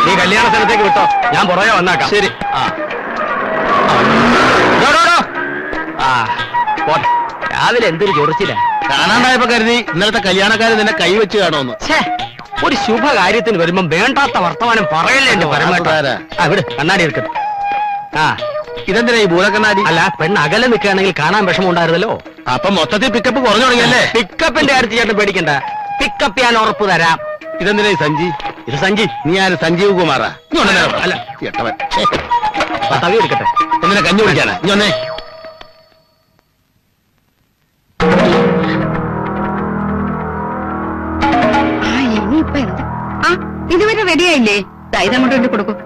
നീ കല്യാണ സ്ഥലത്തേക്ക് വിട്ടോ, ഞാൻ പുറകെ വന്നാക്കാം. ശരി. പോട്ടെ. രാവിലെ എന്തൊരു ചൊറിച്ചില്ല. കാണാണ്ടായപ്പോ കരുതി ഇന്നലത്തെ കല്യാണക്കാര് നിന്നെ കൈവച്ച് കാണുമെന്ന്. ഒരു ശുഭകാര്യത്തിന് വരുമ്പോ വേണ്ടാത്ത വർത്തമാനം പറയല്ലേ എന്റെ പരമാവധി. വിട്, കണ്ണാടി എടുക്കട്ടെ. ഇതെന്തിനാ ഈ ഭൂതക്കണ്ണാടി? അല്ല, പെണ്ണ് അകലെ നിൽക്കുകയാണെങ്കിൽ കാണാൻ വിഷമം ഉണ്ടായിരുന്നല്ലോ. അപ്പൊ മൊത്തത്തിൽ പിക്കപ്പ് കുറഞ്ഞു തുടങ്ങിയല്ലേ? പിക്കപ്പിന്റെ കാര്യത്തിൽ ചേട്ടൻ പേടിക്കണ്ട, പിക്കപ്പ് ഞാൻ ഉറപ്പ് തരാം. ഇതെന്തിനാ ഈ സഞ്ജി? ഇത് സഞ്ജി. നീ ആര്? സഞ്ജീവ് കുമാറാ? അല്ല, എട്ടവൻ. തവി എടുക്കട്ടെ. എന്തിനാ കഞ്ഞി കുടിക്കാനാ? നീ ഒന്നേ. ഇതുവരെ റെഡിയായില്ലേ? ഇതങ്ങോട്ട് കൊണ്ട് കൊടുക്കും.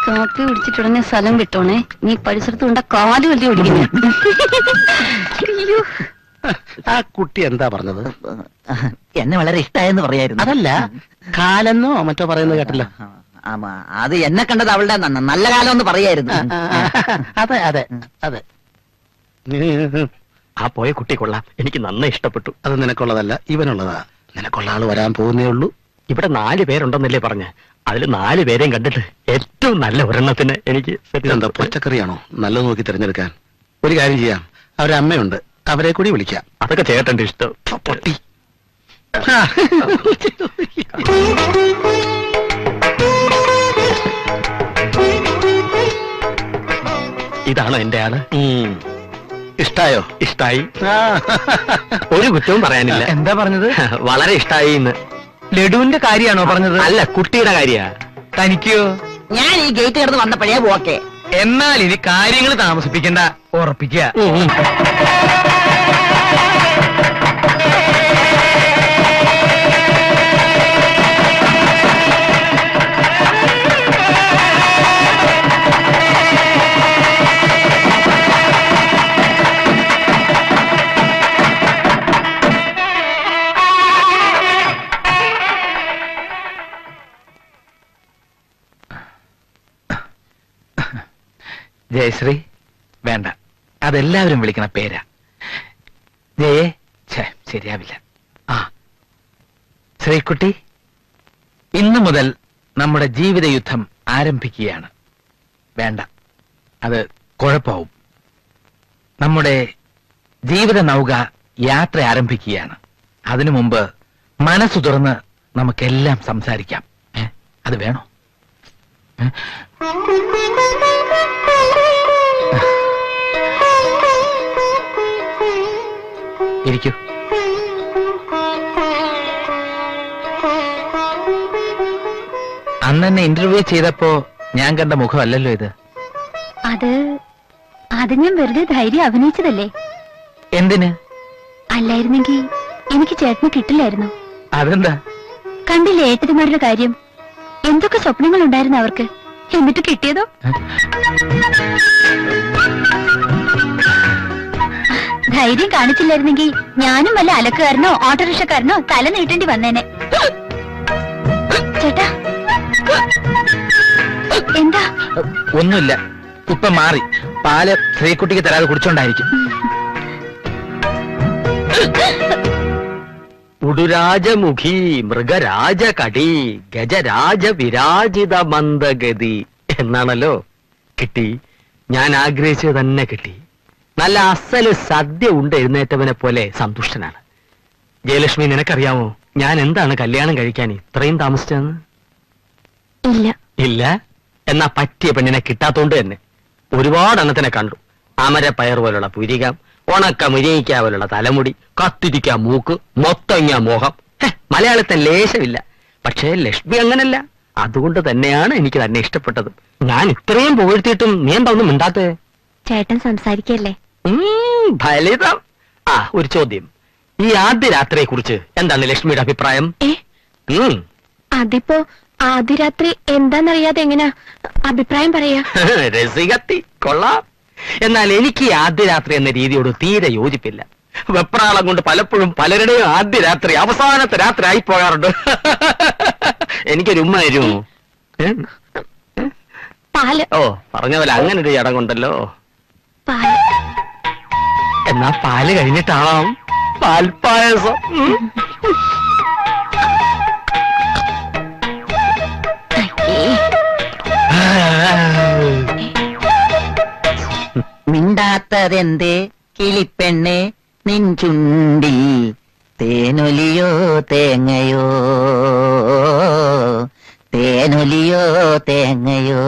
കാപ്പി കുടിച്ചിട്ടുടനെ സ്ഥലം വിട്ടോണേ. നീ പരിസരത്ത് കൊണ്ട കാല് വലിയ ഒടിക്കുന്നു. ആ കുട്ടി എന്താ പറഞ്ഞത്? എന്നെ വളരെ ഇഷ്ടായെന്ന് പറയായിരുന്നു. അതല്ല, കാലെന്നോ മറ്റോ പറയുന്നത് കേട്ടല്ലോ. അത് എന്നെ കണ്ടത് അവളുടെ നല്ല കാലം എന്ന് പറയായിരുന്നു. അതെ അതെ അതെ. ആ പോയ കുട്ടി കൊള്ളാം, എനിക്ക് നന്നായി ഇഷ്ടപ്പെട്ടു. അത് നിനക്കുള്ളതല്ല, ഇവനുള്ളതാ. നിനക്കുള്ള ആള് വരാൻ പോകുന്നേ ഉള്ളൂ. ഇവിടെ 4 പേരുണ്ടെന്നല്ലേ പറഞ്ഞ? അതിൽ 4 പേരെയും കണ്ടിട്ട് ഏറ്റവും നല്ല ഒരെണ്ണത്തിന് എനിക്ക് എന്താ പച്ചക്കറിയാണോ നല്ലത് നോക്കി തിരഞ്ഞെടുക്കാൻ? ഒരു കാര്യം ചെയ്യാം, അവരെ അമ്മയുണ്ട്, അവരെ കൂടി വിളിക്കാം. അതൊക്കെ ചേട്ടന്റെ ഇഷ്ടം. പൊട്ടി. ഇതാണോ എന്റെ ആള്? ഇഷ്ടായോ? ഇഷ്ടായി. ഒരു കുറ്റവും പറയാനില്ല. എന്താ പറഞ്ഞത്? വളരെ ഇഷ്ടായി. ഇന്ന് ലഡുവിന്റെ കാര്യമാണോ പറഞ്ഞത്? അല്ല, കുട്ടിയുടെ കാര്യ. തനിക്കോ? ഞാൻ ഈ ഗേറ്റ് കിടന്ന് വന്നപ്പോഴേ ഓക്കെ. എന്നാൽ ഇനി കാര്യങ്ങൾ താമസിപ്പിക്കണ്ട, ഉറപ്പിക്കുക. ജയശ്രീ വേണ്ട, അതെല്ലാവരും വിളിക്കണ പേരാ. ജയേ ശരിയാവില്ല. ശ്രീകുട്ടി, ഇന്നു മുതൽ നമ്മുടെ ജീവിത യുദ്ധം ആരംഭിക്കുകയാണ്. വേണ്ട, അത് കുഴപ്പമാവും. നമ്മുടെ ജീവിത നൗക യാത്ര ആരംഭിക്കുകയാണ്. അതിനു മുമ്പ് മനസ്സു തുറന്ന് നമുക്കെല്ലാം സംസാരിക്കാം. അത് വേണോ? ഇരിക്കൂ. അന്ന് എന്നെ ഇന്റർവ്യൂ ചെയ്തപ്പോ ഞാൻ കണ്ട മുഖമല്ലല്ലോ ഇത്. അത് ഞാൻ വെറുതെ ധൈര്യം അഭിനയിച്ചതല്ലേ. എന്തിന്? അല്ലായിരുന്നെങ്കിൽ എനിക്ക് ചേട്ടന് കിട്ടില്ലായിരുന്നു. അതെന്താ? കണ്ടില്ലേ ഏട്ടന്മാരുടെ കാര്യം? എന്തൊക്കെ സ്വപ്നങ്ങൾ ഉണ്ടായിരുന്നു അവർക്ക്, എന്നിട്ട് കിട്ടിയതോ? ധൈര്യം കാണിച്ചില്ലായിരുന്നെങ്കിൽ ഞാനും വല്ല അലക്കുകാരനോ ഓട്ടോറിക്ഷക്കാരനോ തല നീട്ടേണ്ടി വന്നേനെ. ചേട്ടാ, എന്താ? ഒന്നുമില്ല, ഇപ്പൊ മാറി. പാല് ശ്രീകുട്ടിക്ക് തരാതെ കുടിച്ചോണ്ടായിരിക്കും. ഉടുരാജമുഖി മൃഗരാജകടി ഗജരാജ വിരാജിത മന്ദഗതി എന്നാണല്ലോ. കിട്ടി, ഞാൻ ആഗ്രഹിച്ചത് തന്നെ കിട്ടി. നല്ല അസല് സദ്യ ഉണ്ട് എഴുന്നേറ്റവനെ പോലെ സന്തുഷ്ടനാണ്. ജയലക്ഷ്മി, നിനക്കറിയാമോ ഞാൻ എന്താണ് കല്യാണം കഴിക്കാൻ ഇത്രയും താമസിച്ചതെന്ന്? ഇല്ല. ഇല്ല? എന്നാ പറ്റിയ പെണ്ണിനെ കിട്ടാത്തോണ്ട് തന്നെ. ഒരുപാട് എണ്ണത്തിനെ കണ്ടു. അമരപ്പയർ പോലുള്ള പുരികം, ഉണക്ക മുരിയിക്ക പോലുള്ള തലമുടി, കത്തിരിക്ക മൂക്ക്, മൊത്തങ്ങ മോഹം. മലയാളത്തെ ലേശമില്ല. പക്ഷേ ലക്ഷ്മി അങ്ങനല്ല. അതുകൊണ്ട് തന്നെയാണ് എനിക്ക് തന്നെ ഇഷ്ടപ്പെട്ടത്. ഞാൻ ഇത്രയും പുകഴ്ത്തിയിട്ടും നീ എന്താ ഒന്നും മിണ്ടാത്തേ? ചേട്ടൻ സംസാരിക്കല്ലേ? ഫലിതം. ആ, ഒരു ചോദ്യം. ഈ ആദ്യ രാത്രിയെ കുറിച്ച് എന്താണ് ലക്ഷ്മിയുടെ അഭിപ്രായം? അതിപ്പോ ആദ്യ രാത്രി എന്താന്നറിയാതെ എങ്ങനാ അഭിപ്രായം പറയാ? രസികത്തി, കൊള്ളാം. എന്നാൽ എനിക്ക് ഈ ആദ്യ രാത്രി എന്ന രീതിയോട് തീരെ യോജിപ്പില്ല. വെപ്രാളം കൊണ്ട് പലപ്പോഴും പലരുടെയും ആദ്യ രാത്രി അവസാനത്തെ രാത്രി ആയി പോകാറുണ്ട്. എനിക്കൊരു ഉമ്മ തരുമോ? പാല്. ഓ, പറഞ്ഞ പോലെ അങ്ങനെ ഒരു ചടങ്ങുണ്ടല്ലോ. പാല്. എന്നാ പാല് കഴിഞ്ഞിട്ടാവാം പാൽപ്പായസം. മിണ്ടാത്തതെന്തേ കിളിപ്പെണ്ണെ നിൻചുണ്ടിൽ തേനൊലിയോ തേങ്ങയോ, തേനൊലിയോ തേങ്ങയോ.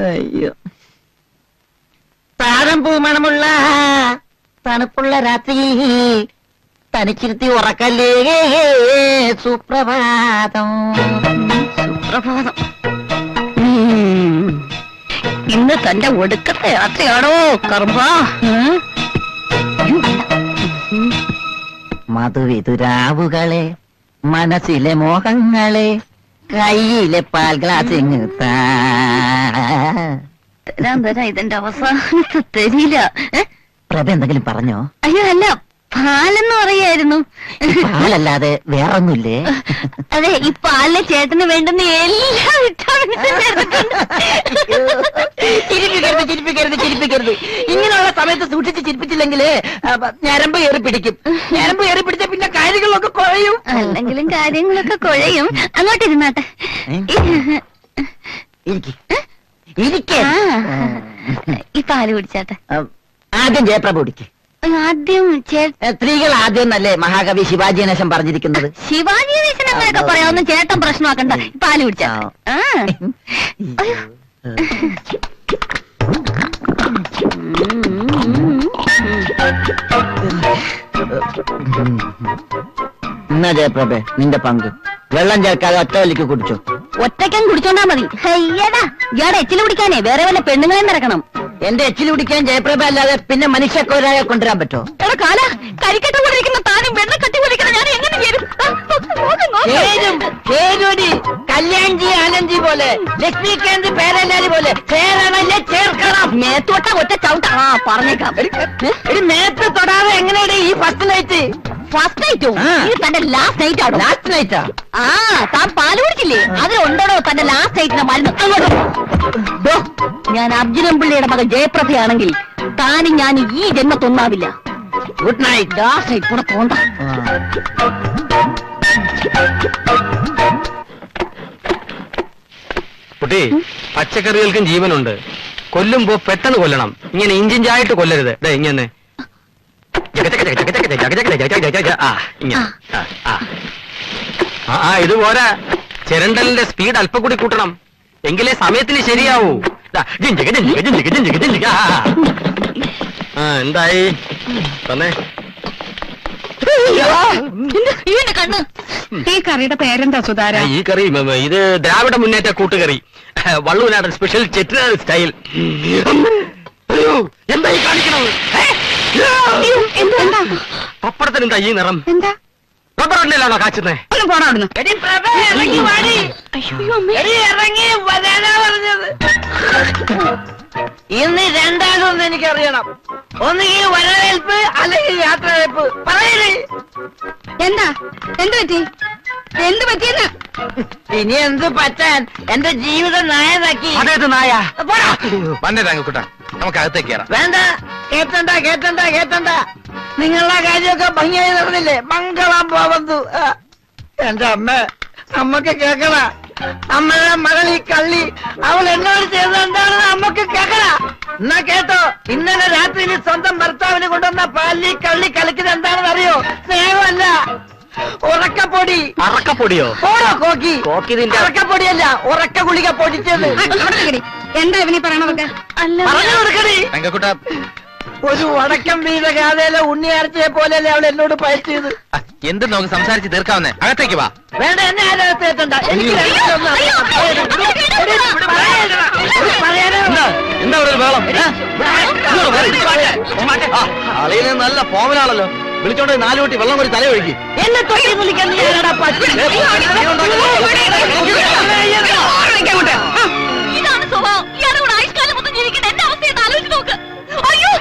അയ്യോ, താഴം പൂമണമുള്ള തണുപ്പുള്ള രാത്രി തനിച്ചിരുത്തി ഉറക്കല്ലേ സുപ്രഭാതം. സുപ്രഭാതം. ഇന്ന് തന്റെ ഒടുക്കത്തെ യാത്രയാണോ കർമ്മ? മധുവിതുരാവുകളെ, മനസ്സിലെ മോഹങ്ങളെ, കയ്യിലെ പാൽ ഗ്ലാസ് തരാൻ ഇതിന്റെ അവസാനത്തെ തരില്ല. പ്രഭ എന്തെങ്കിലും പറഞ്ഞോ? അയ്യോ അല്ല, പാലെന്ന് പറയായിരുന്നു. പാലല്ലാതെ വേറൊന്നുമില്ലേ? അതെ, ഈ പാലിലെ ചേട്ടന് വേണ്ടുന്ന എല്ലാ വിറ്റാമിൻസും ചിരിപ്പിക്കരുത്. ഇങ്ങനെയുള്ള സമയത്ത് സൂക്ഷിച്ച് ചിരിപ്പിച്ചില്ലെങ്കിൽ ഞരമ്പ് കയറി പിടിക്കും. ഞരമ്പ് കയറി പിടിച്ച പിന്നെ കാര്യങ്ങളൊക്കെ കുഴയും. അല്ലെങ്കിലും കാര്യങ്ങളൊക്കെ കുഴയും. അങ്ങോട്ടിരുന്നാട്ടെ. ഈ പാല് കുടിച്ചാട്ടെ. ആദ്യം ജയപ്രഭ കുടിക്ക്. ആദ്യം സ്ത്രീകൾ ആദ്യം എന്നല്ലേ മഹാകവി ശിവാജി ഗണേശൻ പറഞ്ഞിരിക്കുന്നത്? ശിവാജി ഗണേശൻ അങ്ങനെയൊക്കെ പറയാവുന്ന ചേട്ടൻ പ്രശ്നമാക്കണ്ട. പാല് കുടിച്ചാ. എന്നാ ജയപ്രഭേ നിന്റെ പങ്ക്. വെള്ളം ചേർക്കാതെ ഒറ്റ വലിക്ക് കുടിച്ചോ. ഒറ്റയ്ക്കും കുടിച്ചോണ്ടാ മതി. ഹയ്യടാ, ഇയാടെ എച്ചില് കുടിക്കാനേ വേറെ വല്ല പെണ്ണുങ്ങളെ നിറക്കണം. എന്റെ എച്ചിൽ കുടിക്കാൻ ജയപ്രഭ അല്ലാതെ പിന്നെ മനുഷ്യക്കൊരായ കൊണ്ടുവരാൻ പറ്റോ? എടാ കാല, കരിക്കട്ട പോലിരിക്കുന്ന താനും വെള്ളം കട്ടി പോലിരിക്കുന്ന ഞാൻ എങ്ങനെ ചേരും? കല്യാൺജി ആനന്ദ്ജി പോലെ, ലക്ഷ്മികാന്ത് പേരല്ലാരി പോലെ ചേരണല്ലേ ചേർക്കണം. മേത്തോട്ട ഒറ്റ ചവിട്ട. പറഞ്ഞേക്കാം. മേത്ത് തൊടാതെ എങ്ങനെയാണ് ഈ ഫസ്റ്റ് നൈറ്റ്? ഫസ്റ്റ് നൈറ്റോ? ഇത് തന്റെ ലാസ്റ്റ് നൈറ്റ് ആണോ? ലാസ്റ്റ് നൈറ്റാ? ആ, താൻ പാല് കുടിച്ചില്ലേ? അതിലുണ്ടോ തന്റെ ലാസ്റ്റ് നൈറ്റിന്റെ മരുന്ന്? അങ്ങോട്ടോ. ഞാൻ അർജുനൻ പിള്ളയുടെ മകൻ ജയപ്രഭയാണെങ്കിൽ താനും ഞാൻ ഈ ജന്മത്തൊന്നാവില്ല. Good night. ലാസ്റ്റ് നൈറ്റ് കൂടെ പോണ്ട. കുട്ടി, പച്ചക്കറികൾക്കും ജീവനുണ്ട്. കൊല്ലുമ്പോ പെട്ടെന്ന് കൊല്ലണം. ഇങ്ങനെ ഇഞ്ചിഞ്ചായിട്ട് കൊല്ലരുത്. ഇങ്ങനെ ഇത് പോരാ. ചിരണ്ടലിന്റെ സ്പീഡ് അല്പം കൂടി കൂട്ടണം. എങ്കിലേ സമയത്തിന് ശരിയാവൂ. എന്തായി തന്നെ? കണ്ണ്. ഈ കറിയുടെ പേരെന്താ സുധാര? ഈ കറി ഇത് ദ്രാവിഡ മുന്നേറ്റ കൂട്ടുകറി. വള്ളുവനാടൻ സ്പെഷ്യൽ ചെറ്റിനാട് സ്റ്റൈൽ. അയ്യോ, എന്തായി കാണിക്കണത്? പപ്പടത്തിന് എന്താ ഈ നിറം? എന്താ റബ്ബർ എണ്ണയിലാണോ കാച്ചുന്നേ? ഒന്ന് പോണ അവിടുന്ന്. ഇന്ന് രണ്ടാമതൊന്നും എനിക്കറിയണം. ഒന്നുകിൽ വരവേൽപ്പ് അല്ലെങ്കിൽ യാത്രവേൽപ്പ്. പറയണേ എന്താ? എന്ത് പറ്റി? എന്ത് പറ്റിയെന്ന്? ഇനി എന്ത് പറ്റാൻ? എന്റെ ജീവിതം നായതാക്കി. അതേത് നായ? വന്നേതാങ്കൂട്ട, നമുക്ക് അകത്തേക്ക് കയറാം. വേണ്ട, കേട്ടണ്ട. നിങ്ങളുടെ കാര്യമൊക്കെ ഭംഗിയായി നടന്നില്ലേ? മംഗളം പോവന്തു. എന്റെ അമ്മക്ക് കേക്കണ. അമ്മയുടെ മകൾ ഈ കള്ളി അവൾ എന്നോട് ചെയ്തത് എന്താണെന്ന് അമ്മക്ക് കേക്കണ. എന്നാ കേട്ടോ, ഇന്നലെ രാത്രിയിൽ സ്വന്തം ഭർത്താവിന് കൊണ്ടുവന്ന പാലി കള്ളി കളിക്കുന്നത് എന്താണെന്ന് അറിയോ? സ്നേഹമല്ല, ഉറക്കപ്പൊടി. അറക്കപ്പൊടിയോ? ഓടോ കോക്കി. ഉറക്കപ്പൊടിയല്ല, ഉറക്ക ഗുളിക പൊടിച്ചത്. എന്താ ഇവനീ പറയണതൊക്കെ? പറഞ്ഞു കൊടുക്കണേ. തങ്കക്കുട്ട, ഒരു വടക്കം വീത ഗാഥയിലെ ഉണ്ണിയാർച്ചയെ പോലെയല്ലേ അവൾ എന്നോട് പയറ്റിയത്. എന്ത് നമുക്ക് സംസാരിച്ച് തീർക്കാവുന്നേ? അകത്തേക്ക് വാ. വേണ്ട, എന്നെ ആരകത്ത് എത്തണ്ട. എനിക്ക് രണ്ടിലൊന്നും അറിയാം. അളിയിലെ നല്ല ഫോമിലാണല്ലോ. വിളിച്ചോണ്ട് 4 കുട്ടി വെള്ളം കൂടി തല ഒഴുകി. എന്നെ തൊഴിൽ വിളിക്കാൻ നീ ആരാടാ പട്ടി? ഇതാണ് സ്വഭാവം. ഇയാളുടെ കൂടെ ആയുഷ്കാലം മൊത്തം ജീവിക്കേണ്ട എന്റെ അവസ്ഥയെ ആലോചിച്ച് നോക്ക്. അയ്യോ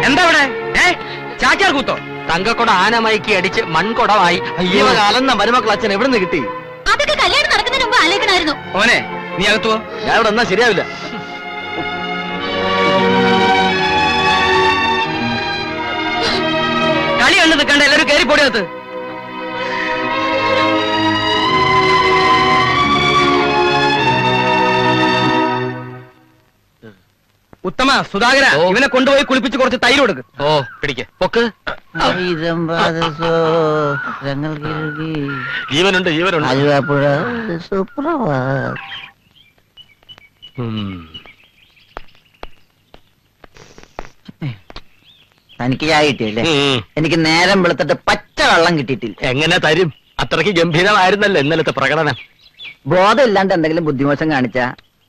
എന്താ ഇവിടെ ചാച്ചാർ കൂത്തോ? തങ്കക്കുട ആനമയക്കി അടിച്ച് മൺകുടമായി. അയ്യോ അലന്ന മരുമക്കൾ അച്ഛൻ എവിടെ നിന്ന് കിട്ടി? അതൊക്കെ കല്യാണം നടക്കുന്നതിന് മുമ്പ് ആലോചിക്കണമായിരുന്നു. ഓനെ നീ അകത്തുവോ? ഞാൻ ഇവിടെ എന്നാ ശരിയാവില്ല. കളി കണ്ടു നിൽക്കണ്ട, എല്ലാവരും കയറി പൊടിയകത്ത്. ഉത്തമ സുധാകര, ഇവനെ കൊണ്ടുപോയി കുളിപ്പിച്ച് കുറച്ച് തൈര് കൊടുക്ക്. ഓ പിടിക്ക് പൊക്ക്. ജീവനുണ്ട് ജീവനുണ്ട്. ആലുവാപ്പുഴ സുപ്രഭാത്. തനിക്ക് ചായ കിട്ടിയല്ലേ? എനിക്ക് നേരം വെളുത്തിട്ട് പച്ച വെള്ളം കിട്ടിയിട്ടില്ല. എങ്ങനെ തരും? അത്രയ്ക്ക് ഗംഭീരമായിരുന്നല്ലോ ഇന്നലത്തെ പ്രകടനം. ബോധം ഇല്ലാണ്ട് എന്തെങ്കിലും ബുദ്ധിമോശം കാണിച്ച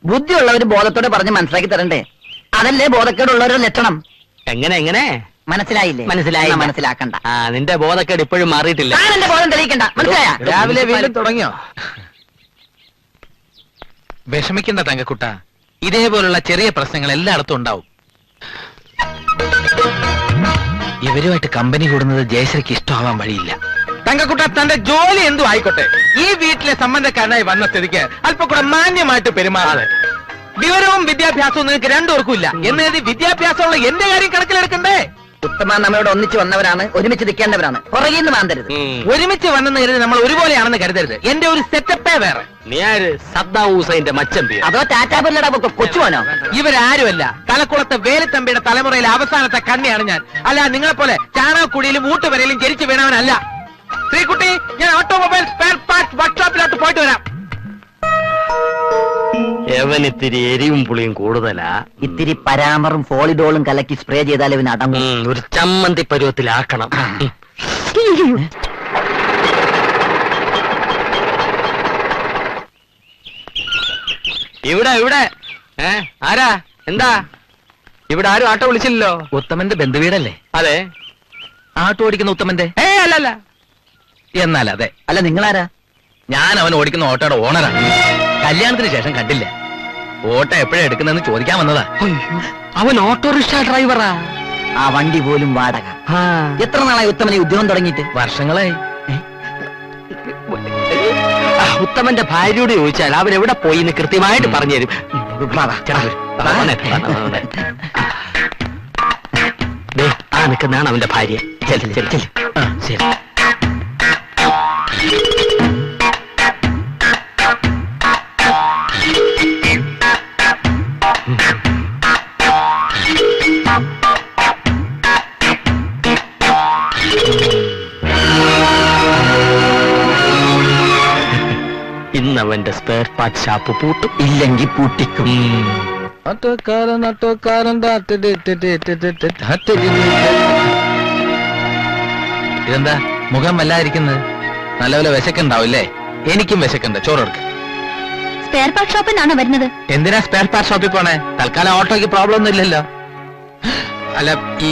ബുദ്ധിയുള്ളവര് ബോധത്തോടെ പറഞ്ഞ് മനസ്സിലാക്കി തരണ്ടേ? അതല്ലേ ബോധക്കേടുള്ളവരുടെ ലക്ഷണം. എങ്ങനെ എങ്ങനെ മനസ്സിലായില്ലേ? മനസ്സിലായില്ല. എന്നാ മനസ്സിലാക്കണ്ട. ആ നിന്റെ ബോധക്കേട് ഇപ്പോഴും മാറിയിട്ടില്ല. ഞാൻ എന്റെ ബോധം തെളിയിക്കണ്ട. മനസ്സിലായ? രാവിലെ വീണ്ടും തുടങ്ങിയോ? വിഷമിക്കണ്ട തങ്കക്കുട്ട, ഇതേപോലുള്ള ചെറിയ പ്രശ്നങ്ങൾ എല്ലായിടത്തും ഉണ്ടാവും. ഇവരുമായിട്ട് കമ്പനി കൂടുന്നത് ജയശ്രീക്ക് ഇഷ്ടമാവാൻ വഴിയില്ല. തങ്കക്കുട്ട തന്റെ ജോലി എന്തു ആയിക്കോട്ടെ, ഈ വീട്ടിലെ സംബന്ധക്കാരനായി വന്ന സ്ഥിതിക്ക് അല്പം കൂടെ മാന്യമായിട്ട് പെരുമാറാതെ. വിവരവും വിദ്യാഭ്യാസവും നിനക്ക് രണ്ടുപേർക്കും ഇല്ല എന്നേത് വിദ്യാഭ്യാസമുള്ള എന്റെ കാര്യം കണക്കിലെടുക്കണ്ടേ? ഉത്തമ നമ്മളോട് ഒന്നിച്ച് വന്നവരാണ്, ഒരുമിച്ച് നിൽക്കേണ്ടവരാണ്. പുറകിന്ന് മാന്തരുത്. ഒരുമിച്ച് വന്നെന്ന് കരുതി നമ്മൾ ഒരുപോലെയാണെന്ന് കരുതരുത്. എന്റെ ഒരു സെറ്റപ്പേ വേറെ. നീ ആര്? സദ്ദാം ഹുസൈന്റെ മച്ചമ്പി? അതോ ടാറ്റാബില്ലടാ കൊച്ചുവനോ? ഇവരാരുമല്ല, തലക്കുളത്തെ വേലുത്തമ്പിയുടെ തലമുറയിലെ അവസാനത്തെ കണ്ണിയാണ് ഞാൻ. അല്ല നിങ്ങളെപ്പോലെ ചാണകക്കുടിയിലും ഊട്ടുവരയിലും ജനിച്ചു വീണവനല്ല. ശ്രീകുട്ടി, ഞാൻ ഓട്ടോമൊബൈൽ സ്പെയർ പാർട്സ് വർക്ക്ഷോപ്പിലോട്ട് പോയിട്ട് വരാം. ഇത്തിരി എരിവും പുളിയും കൂടുതലാ. ഇത്തിരി പരാമറും ഫോളിഡോളും കലക്കി സ്പ്രേ ചെയ്താൽ ഇവന് അടങ്ങും. ഒരു ചമ്മന്തി പരുവത്തിലാക്കണം. ഇവിടെ ഇവിടെ ആരാ? എന്താ ഇവിടെ? ആരും ആട്ടോ വിളിച്ചില്ലല്ലോ. ഉത്തമന്റെ ബന്ധുവീടല്ലേ? അതെ. ആട്ടോ ഓടിക്കുന്ന ഉത്തമന്റെ? അല്ലല്ല. എന്നാൽ അതെ. അല്ല നിങ്ങളാരാ? ഞാൻ അവൻ ഓടിക്കുന്ന ഓട്ടോയുടെ ഓണറാണ്. കല്യാണത്തിന് ശേഷം കണ്ടില്ല. ഓട്ടോ എപ്പോഴാ എടുക്കുന്നതെന്ന് ചോദിക്കാൻ വന്നതാ. അവൻ ഓട്ടോറിക്ഷ ഡ്രൈവറാ. ആ വണ്ടി പോലും വാടക. എത്ര നാളായി ഉത്തമനെ ഉദ്യോഗം തുടങ്ങിയിട്ട്? വർഷങ്ങളായി. ഉത്തമന്റെ ഭാര്യയോട് ചോദിച്ചാൽ അവൻ എവിടെ പോയി എന്ന് കൃത്യമായിട്ട് പറഞ്ഞു തരും. ആ നിൽക്കുന്നതാണ് അവന്റെ ഭാര്യ. ശരി ശരി ശരി. ഇന്നവന്റെ സ്പെയർ പാർട്ട് ഷാപ്പ് പൂട്ടും, ഇല്ലെങ്കിൽ പൂട്ടിക്കും. ഇതെന്താ മുഖം വല്ലാതിരിക്കുന്നത്? നല്ലപോലെ വിശക്കുണ്ടാവില്ലേ? എനിക്കും വിശക്കുണ്ട്. ചോറെടുക്ക്. സ്പെയർ പാർട്ട് ഷോപ്പിൽ നിന്നാണോ വരുന്നത്? എന്തിനാ സ്പെയർ പാർട്ട് ഷോപ്പിൽ പോണേ? തൽക്കാലം ഓട്ടോയ്ക്ക് പ്രോബ്ലം ഒന്നും ഇല്ലല്ലോ. അല്ല, ഈ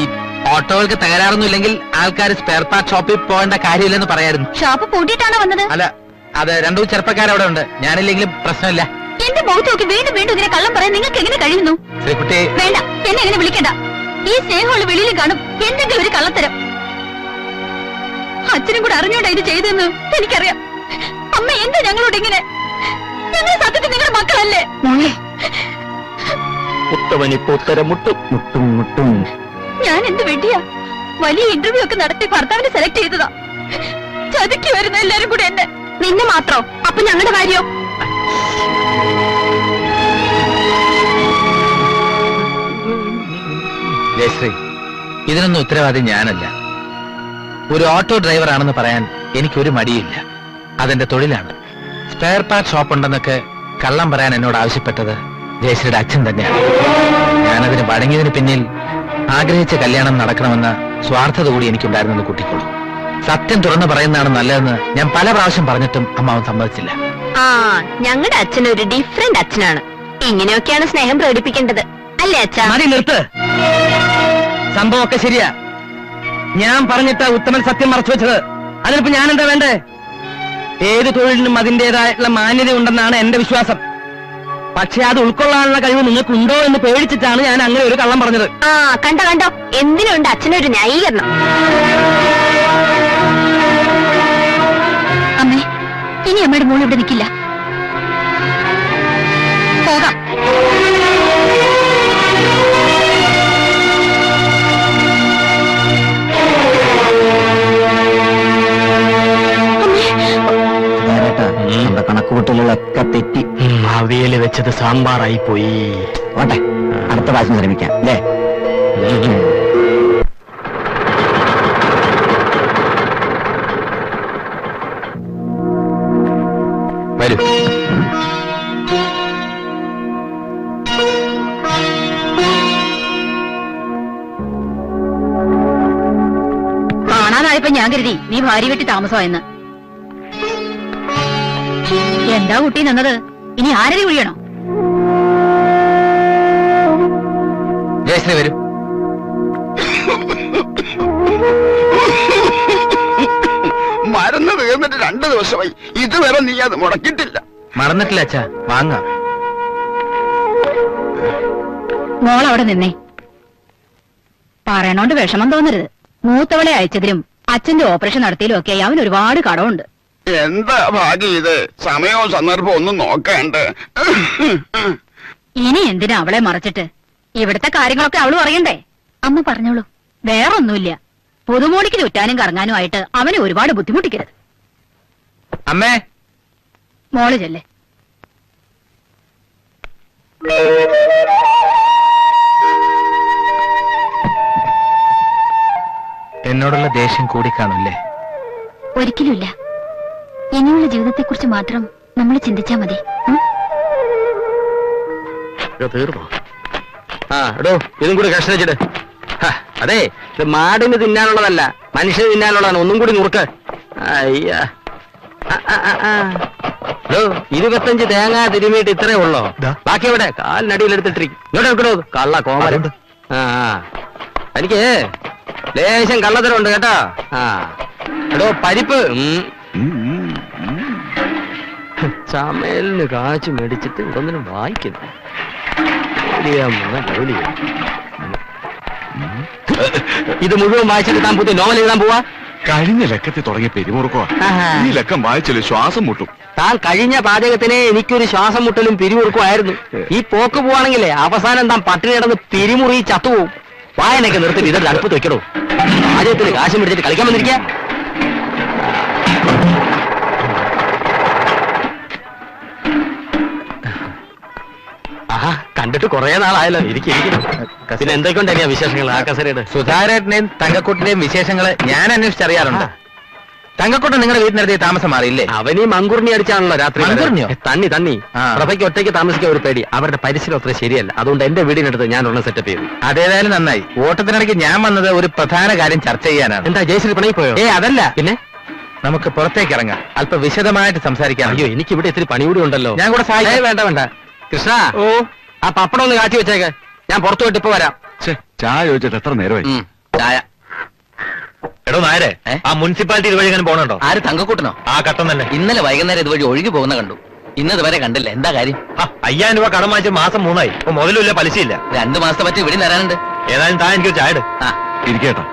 ഓട്ടോകൾക്ക് തകരാറൊന്നും ഇല്ലെങ്കിൽ ആൾക്കാർ സ്പെയർ പാർട്ട് ഷോപ്പിൽ പോകേണ്ട കാര്യമില്ലെന്ന് പറയായിരുന്നു. ഷോപ്പ് പൂട്ടിയിട്ടാണോ വന്നത്? അല്ല, അത് രണ്ടു ചെറുപ്പക്കാരവിടെ ഉണ്ട്. ഞാനില്ലെങ്കിലും പ്രശ്നമില്ല. എന്റെ മുഖത്ത് നോക്കി വീണ്ടും വീണ്ടും ഇതിനെ കള്ളം പറയാൻ നിങ്ങൾക്ക് എങ്ങനെ കഴിയുന്നു? ശ്രീകുട്ടി, വേണ്ട, എന്നെ എങ്ങനെ വിളിക്കണ്ട. ഈ സ്നേഹമുള്ള വെളിയിൽ കാണും എന്തെങ്കിലും ഒരു കള്ളത്തരം. അച്ഛനും കൂടെ അറിഞ്ഞോണ്ടാ ഇത് ചെയ്തെന്ന് എനിക്കറിയാം. അമ്മ എന്താ ഞങ്ങളോട് ഇങ്ങനെ? ഞങ്ങൾ സത്യത്തിൽ നിങ്ങളുടെ മക്കളല്ലേ? ഉത്തമനിപ്പോ ഉത്തരം മുട്ടും മുട്ടും മുട്ടും. ഞാൻ എന്ത് വെട്ടിയാ? വലിയ ഇന്റർവ്യൂ ഒക്കെ നടത്തി ഭർത്താവിനെ സെലക്ട് ചെയ്തതാ. ചതുക്കി വരുന്ന എല്ലാരും കൂടെ എന്നെ. നിന്നെ മാത്രോ? അപ്പൊ ഞങ്ങളുടെ കാര്യോ? ജയശ്രീ, ഇതിനൊന്നും ഉത്തരവാദി ഞാനല്ല. ഒരു ഓട്ടോ ഡ്രൈവർ ആണെന്ന് പറയാൻ എനിക്കൊരു മടിയില്ല. അതെന്റെ തൊഴിലാണ്. സ്പെയർ പാർട്ട് ഷോപ്പ് ഉണ്ടെന്നൊക്കെ കള്ളം പറയാൻ എന്നോട് ആവശ്യപ്പെട്ടത് ജയശ്രീയുടെ അച്ഛൻ തന്നെയാണ്. ഞാനതിന് വഴങ്ങിയതിന് പിന്നിൽ ആഗ്രഹിച്ച കല്യാണം നടക്കണമെന്ന സ്വാർത്ഥത കൂടി എനിക്കുണ്ടായിരുന്നെന്ന് കൂട്ടിക്കോളൂ. സത്യം തുറന്നു പറയുന്നതാണ് നല്ലതെന്ന് ഞാൻ പല പ്രാവശ്യം പറഞ്ഞിട്ടും അമ്മാവൻ സമ്മതിച്ചില്ല. ആ ഞങ്ങളുടെ അച്ഛനൊരു ഡിഫറെന്റ് അച്ഛനാണ്. ഇങ്ങനെയൊക്കെയാണ് സ്നേഹം പ്രകടിപ്പിക്കേണ്ടത്, അല്ലേ അച്ഛാ? മതി നിർത്ത്. സംഭവമൊക്കെ ശരിയാ. ഞാൻ പറഞ്ഞിട്ട് ഉത്തമൻ സത്യം മറച്ചു വെച്ചത്. അതിനിപ്പോ ഞാൻ എന്താ വേണ്ടേ? ഏത് തൊഴിലിനും അതിന്റേതായിട്ടുള്ള മാന്യത ഉണ്ടെന്നാണ് എന്റെ വിശ്വാസം. പക്ഷെ അത് ഉൾക്കൊള്ളാനുള്ള കഴിവ് നിങ്ങൾക്കുണ്ടോ എന്ന് പേടിച്ചിട്ടാണ് ഞാൻ അങ്ങനെ ഒരു കള്ളം പറഞ്ഞത്. ആ കണ്ടോ കണ്ടോ, എന്തിനുണ്ട് അച്ഛനൊരു ന്യായീകരണം. അമ്മേ, ഇനി അമ്മയുടെ മോൾ ഇവിടെ നിൽക്കില്ല. പോകാം. കണക്കുകൂട്ടലുകളൊക്കെ തെറ്റി. അവിയല് വെച്ചത് സാമ്പാറായി പോയി. ഓട്ടെ, അടുത്ത പ്രാവശ്യം ശ്രമിക്കാം അല്ലേ? വരൂ. കാണാനായപ്പോ ഞാൻ കരുതി നീ ഭാര്യ വീട്ടിൽ താമസമായെന്ന്. എന്താ കുട്ടി നിന്നത്? ഇനി ആരതി കുഴിയണോ? ജയശ്രീ വരൂ. മരുന്ന് തീർന്നിട്ട് 2 ദിവസമായി, ഇതുവരെ നീ അത് മുടക്കിയിട്ടില്ല. മറന്നിട്ടില്ല അച്ഛാ, വാങ്ങാം. മോൾ അവിടെ നിന്നേ. പറയണോണ്ട് വിഷമം തോന്നരുത്. മൂത്തവളെ അയച്ചതിലും അച്ഛന്റെ ഓപ്പറേഷൻ നടത്തിയിലും ഒക്കെ അവൻ ഒരുപാട് കടമുണ്ട്. എന്താ ഭാഗ്യം ഇത്? സമയവും സന്ദർഭവും ഒന്നും നോക്കണ്ടേ? ഇനി എന്തിനാ അവളെ മറച്ചിട്ട്? ഇവിടുത്തെ കാര്യങ്ങളൊക്കെ അവള് പറയണ്ടേ? അമ്മ പറഞ്ഞോളൂ. വേറൊന്നുമില്ല, പുതുമോളിക്ക് ചുറ്റാനും കറങ്ങാനും ആയിട്ട് അവനെ ഒരുപാട് ബുദ്ധിമുട്ടിക്കരുത്. അമ്മേ, മോള് ചെല്ലേ. എന്നോടുള്ള ദേഷ്യം കൂടിക്കാണുല്ലേ? ഒരിക്കലുമില്ല. ഇനിയുള്ള ജീവിതത്തെക്കുറിച്ച് മാത്രം നമ്മൾ ചിന്തിച്ചാ മതി. തീർന്നോ? ആ എടോ, ഇതും കൂടി കഷ്ണം വെച്ചിട്ട്. അതെ, ഇത് മാടിന് തിന്നാനുള്ളതല്ല, മനുഷ്യന് തിന്നാനുള്ളതാണ്. ഒന്നും കൂടി നുറുക്ക്. അയ്യാ, 25 തേങ്ങ തിരുമിയിട്ട് ഇത്രേ ഉള്ളോ? ബാക്കി എവിടെ? കാലിനടിയിലെടുത്തിട്ടിരിക്കും. ഇങ്ങോട്ട് എടുക്കണോ? കള്ള കോമരുണ്ട്. ആ എനിക്ക് ലേശം കള്ളത്തരമുണ്ട് കേട്ടോ. ആ എടോ, പരിപ്പ് ചമയലിന് കാച്ചു മേടിച്ചിട്ട് ഇതൊന്നിനും വായിക്കുന്നു. ഇത് മുഴുവൻ വായിച്ചിട്ട് താൻ പുതിയ നോവൽ എഴുതാൻ പോവാ? കഴിഞ്ഞ ലക്കത്തിൽ തുടങ്ങിയ പെരുമുറുക്കോ, ഈ ലക്കം വായിച്ചാല് ശ്വാസം മുട്ടും. താൻ കഴിഞ്ഞ പാചകത്തിനെ എനിക്കൊരു ശ്വാസം മുട്ടലും പിരിമുറുക്കും ആയിരുന്നു. ഈ പോക്ക് പോവാണെങ്കിലേ അവസാനം താൻ പട്ടിണി കിടന്ന് പിരിമുറി ചത്തുപോകും. വായനൊക്കെ നിർത്തി ഇതൊരു അടുപ്പത്ത് വെക്കണോ? പാചകത്തിന് കാശ് മേടിച്ചിട്ട് കളിക്കാൻ വന്നിരിക്കുക. ആഹാ, കണ്ടിട്ട് കുറെ നാളായല്ലോ. ഇരിക്കും. പിന്നെ എന്തൊക്കെയുണ്ടായിരുന്നു വിശേഷങ്ങൾ ആ കസരയുടെ? സുധാരേട്ടനെയും തങ്കക്കുട്ടിന്റെയും വിശേഷങ്ങള് ഞാൻ അന്വേഷിച്ചറിയാറുണ്ട്. തങ്കക്കുട്ടൻ നിങ്ങളുടെ വീട്ടിനടുത്ത് താമസം മാറിയില്ലേ? അവനീ മങ്കുറിഞ്ഞി അടിച്ചാണല്ലോ രാത്രി. മങ്കുറിഞ്ഞോ? തന്നി പ്രഭയ്ക്ക് ഒറ്റയ്ക്ക് താമസിക്കാൻ ഒരു പേടി. അവരുടെ പരിസരം അത്ര ശരിയല്ല. അതുകൊണ്ട് എന്റെ വീടിനടുത്ത് ഞാൻ ഒരെണ്ണം സെറ്റപ്പ് ചെയ്തു. അതേതായാലും നന്നായി. ഓട്ടത്തിനിടയ്ക്ക് ഞാൻ വന്നത് ഒരു പ്രധാന കാര്യം ചർച്ച ചെയ്യാനാണ്. എന്താ, ജയശ്രീ പിണങ്ങി പോയോ? അതല്ല, പിന്നെ നമുക്ക് പുറത്തേക്ക് ഇറങ്ങാം, അല്പം വിശദമായിട്ട് സംസാരിക്കാം. അയ്യോ, എനിക്ക് ഇവിടെ ഇത്തിരി പണി കൂടി ഉണ്ടല്ലോ. ഞാൻ കൂടെ സഹായിക്കാം. വേണ്ട കൃഷ്ണ, ഓ, ആ പപ്പടം ഒന്ന് കാച്ചി വെച്ചേക്ക്. ഞാൻ പുറത്തു പോയിട്ട് ഇപ്പൊ വരാം. ചായ ചോദിച്ചിട്ട് എത്ര നേരമായി? ചായ. എടോ നായരെ, ആ മുനിസിപ്പാലിറ്റി ഇതുവഴി എങ്ങനെ പോകണുണ്ടോ? ആര്, തങ്കക്കൂട്ടനോ? ആ കട്ടം തന്നെ. ഇന്നലെ വൈകുന്നേരം ഇതുവഴി ഒഴുകി പോകുന്ന കണ്ടു. ഇന്നതുവരെ കണ്ടില്ല. എന്താ കാര്യം? 5000 രൂപ കടം വാങ്ങിച്ച് മാസം 3 ആയി. ഇപ്പൊ മുതലുമില്ല, പലിശയില്ല. 2 മാസത്തെ പറ്റി ഇവിടെ തരാനുണ്ട്. ഏതായാലും താൻ എനിക്ക് ചായ ഇട്. ഇരിക്കേട്ടോ.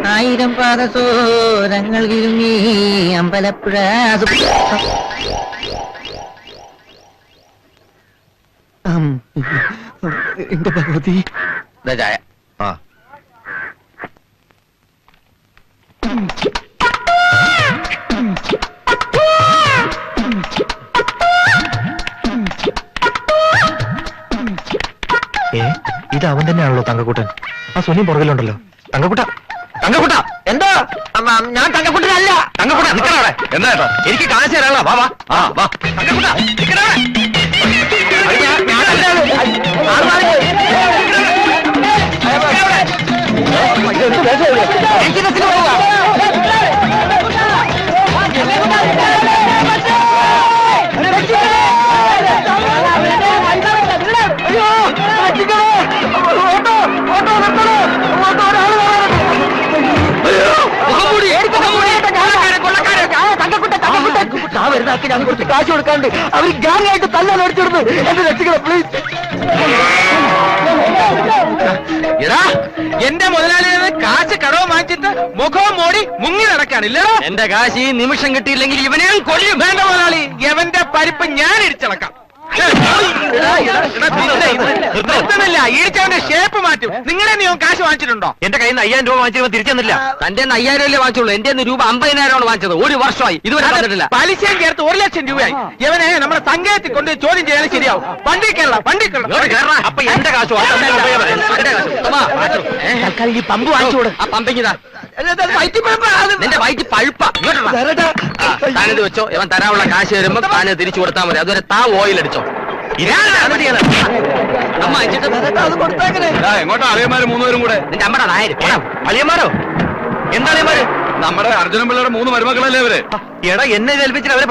1000 പാദസോരങ്ങൾ കിരുങ്ങി അമ്പലപ്പുഴ. എന്റെ ഭഗവതി, ചായ. ഇത് അവൻ തന്നെയാണല്ലോ തങ്കക്കൂട്ടൻ. ആ സുനിയും പുറകിലുണ്ടല്ലോ. തങ്കക്കൂട്ട എന്താ? ഞാൻ തങ്കക്കുട്ടനല്ല. തങ്കക്കൂട്ട നിക്കണവിടെ. എന്താ എനിക്ക് കാശ് തരാനുള്ള? വാ വാ തങ്കക്കൂട്ട നിക്കണവിടെ. എനിക്ക് നാക്ക് ഞാൻ കുറച്ച് കാശ് കൊടുക്കാണ്ട് അവർ ഗ്യാങ് ആയിട്ട് തല്ലാൻ അടിച്ചിടുന്നു. എന്റെ രക്ഷിക്കണം പ്ലീസ്. എടാ എന്റെ മുതലാളിയെ കാശ് കടവ് വാങ്ങിച്ചിട്ട് മുഖവും മോടി മുങ്ങി നടക്കാണില്ലോ. എന്റെ കാശ് ഈ നിമിഷം കിട്ടിയില്ലെങ്കിൽ ഇവനെ കൊല്ലും. വേണ്ട മുതലാളി, എവന്റെ പരിപ്പ് ഞാൻ ഇടിച്ചടക്കാം. ഈടിച്ചവന്റെ ഷേപ്പ് മാറ്റും. നിങ്ങളെ നീ കാശ് വാങ്ങിച്ചിട്ടുണ്ടോ? എന്റെ കയ്യിൽ നിന്ന് 5000 രൂപ വാങ്ങിച്ചത് തിരിച്ചെന്നില്ല. തന്റെ 5000 അല്ലേ വാങ്ങിച്ചുള്ളൂ. എന്റെ രൂപ 50,000 വാങ്ങിച്ചത്. ഒരു വർഷമായി ഇതുവരെ തന്നിട്ടില്ല. പലിശയും ചേർത്ത് 1,00,000 രൂപയായി. ഇവനെ നമ്മുടെ സംഘത്തിൽ കൊണ്ട് ചോദ്യം ചെയ്യാൻ ശരിയാവും. വണ്ടി കയറണം, വണ്ടി കയറണം. അപ്പൊ എന്റെ കാശ് തൽക്കാലം ഈ പമ്പ് വാങ്ങിച്ചു കൊടു. ആ പമ്പിങ്ങിതാ. നിന്റെ വയറ്റി പഴുപ്പാ. താനിത് വെച്ചോ. ഇവൻ തരാനുള്ള കാശ് തരുമ്പോ താന് തിരിച്ചു കൊടുത്താൽ മതി. അതുവരെ താ ഓയിൽ അടിച്ചോ. അമ്മ അത് കൊടുത്തേക്കണേ. എങ്ങോട്ടാ അളിയന്മാര് 3 പേരും കൂടെ? നിന്റെ അമ്മയുടെ നായര് അളിയന്മാരോ? എന്താ അളിയന്മാര്? നമ്മുടെ അർജുനൻ പിള്ളയുടെ 3 മരുമക്കളല്ലേ അവര്? എടാ എന്നെ ഏൽപ്പിച്ചിട്ട് അവരെ